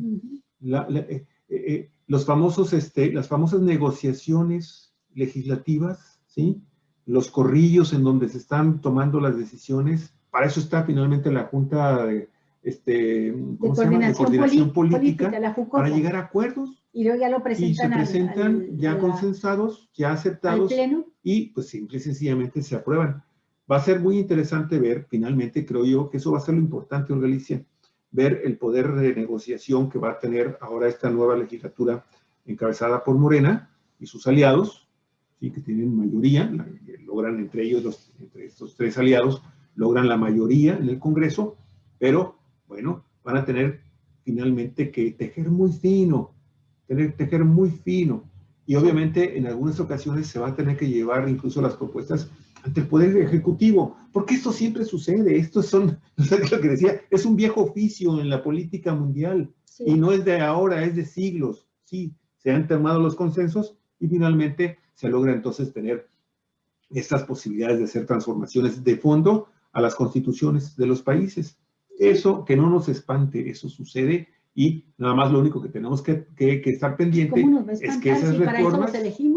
Las famosas negociaciones legislativas, ¿sí? Los corrillos en donde se están tomando las decisiones, para eso está finalmente la Junta de coordinación política para llegar a acuerdos. Y luego ya lo presentan. Y se presentan ya consensados, ya aceptados, y pues simple y sencillamente se aprueban. Va a ser muy interesante ver, finalmente creo yo que eso va a ser lo importante en Galicia, ver el poder de negociación que va a tener ahora esta nueva legislatura encabezada por Morena y sus aliados, ¿sí? Que tienen mayoría, logran entre ellos, entre estos 3 aliados, logran la mayoría en el Congreso, pero bueno, van a tener finalmente que tejer muy fino, y obviamente en algunas ocasiones se va a tener que llevar incluso las propuestas ante el Poder Ejecutivo, porque esto siempre sucede, esto son, lo que decía, es un viejo oficio en la política mundial, sí. Y no es de ahora, es de siglos, sí, se han tomado los consensos y finalmente se logra entonces tener estas posibilidades de hacer transformaciones de fondo a las constituciones de los países. Eso, que no nos espante, eso sucede, y nada más lo único que tenemos que estar pendiente es que esas reformas,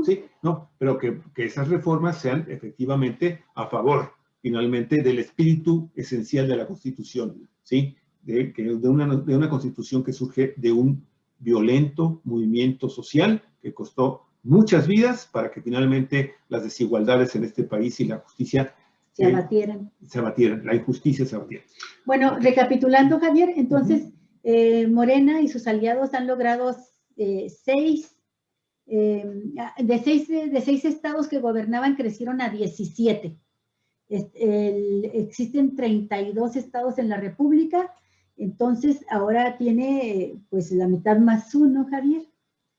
sí, no, pero que esas reformas sean efectivamente a favor, finalmente, del espíritu esencial de la Constitución, ¿sí? De una Constitución que surge de un violento movimiento social que costó muchas vidas para que finalmente las desigualdades en este país y la justicia se abatieran. La injusticia se abatiera. Bueno, recapitulando, Javier, entonces, Morena y sus aliados han logrado 6 estados que gobernaban, crecieron a 17. Existen 32 estados en la República, entonces ahora tiene pues la mitad más 1, Javier,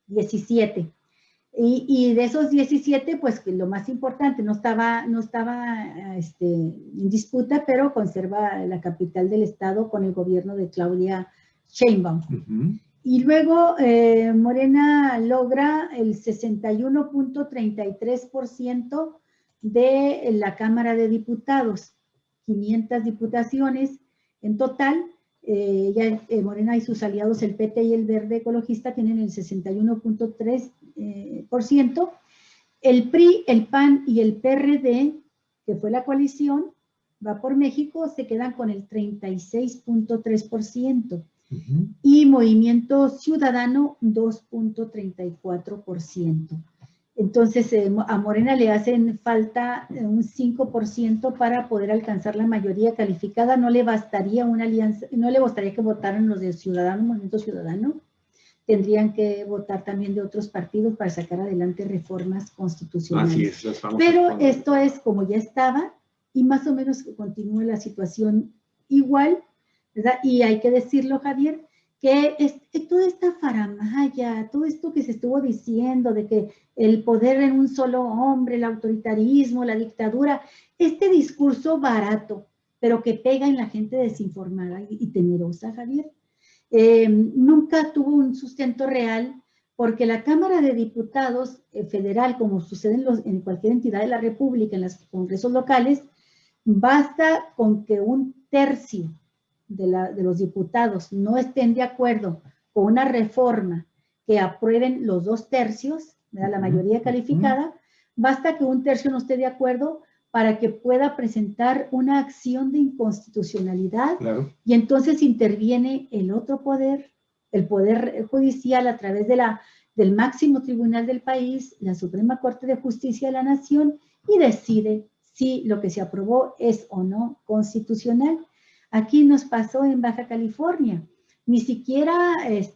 17. Y de esos 17, pues lo más importante, no estaba en disputa, pero conserva la capital del estado con el gobierno de Claudia Sheinbaum. Y luego Morena logra el 61.33% de la Cámara de Diputados. 500 diputaciones en total. Morena y sus aliados, el PT y el Verde Ecologista, tienen el 61.3%. El PRI, el PAN y el PRD, que fue la coalición, Va por México, se quedan con el 36.3%. Y Movimiento Ciudadano, 2.34%. Entonces, a Morena le hacen falta un 5% para poder alcanzar la mayoría calificada. No le bastaría una alianza, no le bastaría que votaran los de Ciudadano, Movimiento Ciudadano. Tendrían que votar también de otros partidos para sacar adelante reformas constitucionales. Así es, pero esto es como ya estaba, y más o menos continúa la situación igual, ¿verdad? Y hay que decirlo, Javier, que toda esta faramalla, todo esto que se estuvo diciendo de que el poder en un solo hombre, el autoritarismo, la dictadura, este discurso barato, pero que pega en la gente desinformada y temerosa, Javier, nunca tuvo un sustento real, porque la Cámara de Diputados federal, como sucede en cualquier entidad de la República, en los congresos locales, basta con que un tercio de los diputados no estén de acuerdo con una reforma que aprueben los 2/3, ¿verdad? La mayoría calificada, basta que un tercio no esté de acuerdo para que pueda presentar una acción de inconstitucionalidad, y entonces interviene el otro poder, el Poder Judicial, a través del máximo tribunal del país, la Suprema Corte de Justicia de la Nación, y decide si lo que se aprobó es o no constitucional. Aquí nos pasó en Baja California, ni siquiera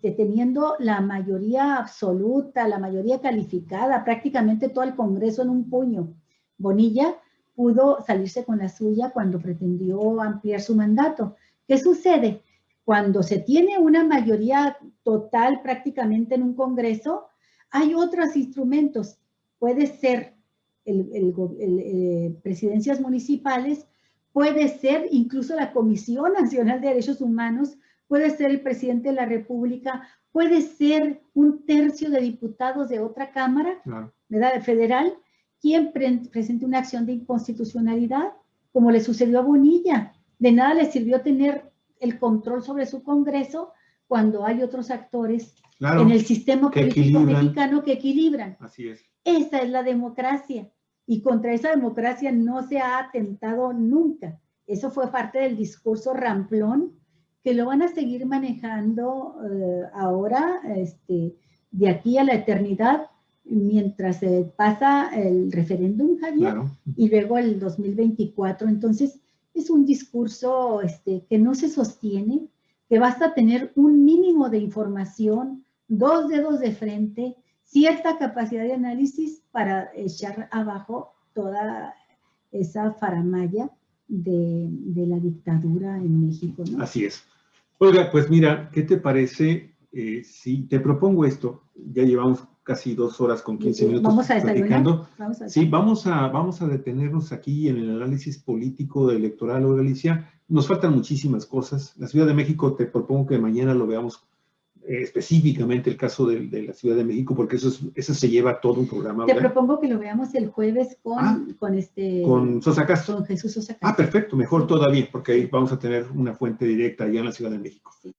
teniendo la mayoría absoluta, la mayoría calificada, prácticamente todo el Congreso en un puño, Bonilla pudo salirse con la suya cuando pretendió ampliar su mandato. ¿Qué sucede? Cuando se tiene una mayoría total prácticamente en un Congreso, hay otros instrumentos. Puede ser presidencias municipales, puede ser incluso la Comisión Nacional de Derechos Humanos, puede ser el presidente de la República, puede ser un tercio de diputados de otra cámara, ¿verdad? Federal, quien presente una acción de inconstitucionalidad, como le sucedió a Bonilla. De nada le sirvió tener el control sobre su Congreso cuando hay otros actores en el sistema político mexicano que equilibran. Así es. Esa es la democracia. Y contra esa democracia no se ha atentado nunca. Eso fue parte del discurso ramplón, que lo van a seguir manejando ahora, de aquí a la eternidad, mientras pasa el referéndum, Javier, y luego el 2024. Entonces, es un discurso que no se sostiene, que basta tener un mínimo de información, 2 dedos de frente, cierta capacidad de análisis para echar abajo toda esa faramalla de la dictadura en México, ¿no? Así es. Olga, pues mira, ¿qué te parece si te propongo esto? Ya llevamos casi 2 horas con 15 minutos ¿Vamos a desayunar? Sí, vamos a detenernos aquí en el análisis político electoral, Olga Alicia. Nos faltan muchísimas cosas. La Ciudad de México, te propongo que mañana lo veamos específicamente el caso de la Ciudad de México, porque eso se lleva todo un programa. Te propongo que lo veamos el jueves con Sosa Castro. Con Jesús Sosa Castro. Perfecto, mejor todavía, porque ahí vamos a tener una fuente directa allá en la Ciudad de México. Sí.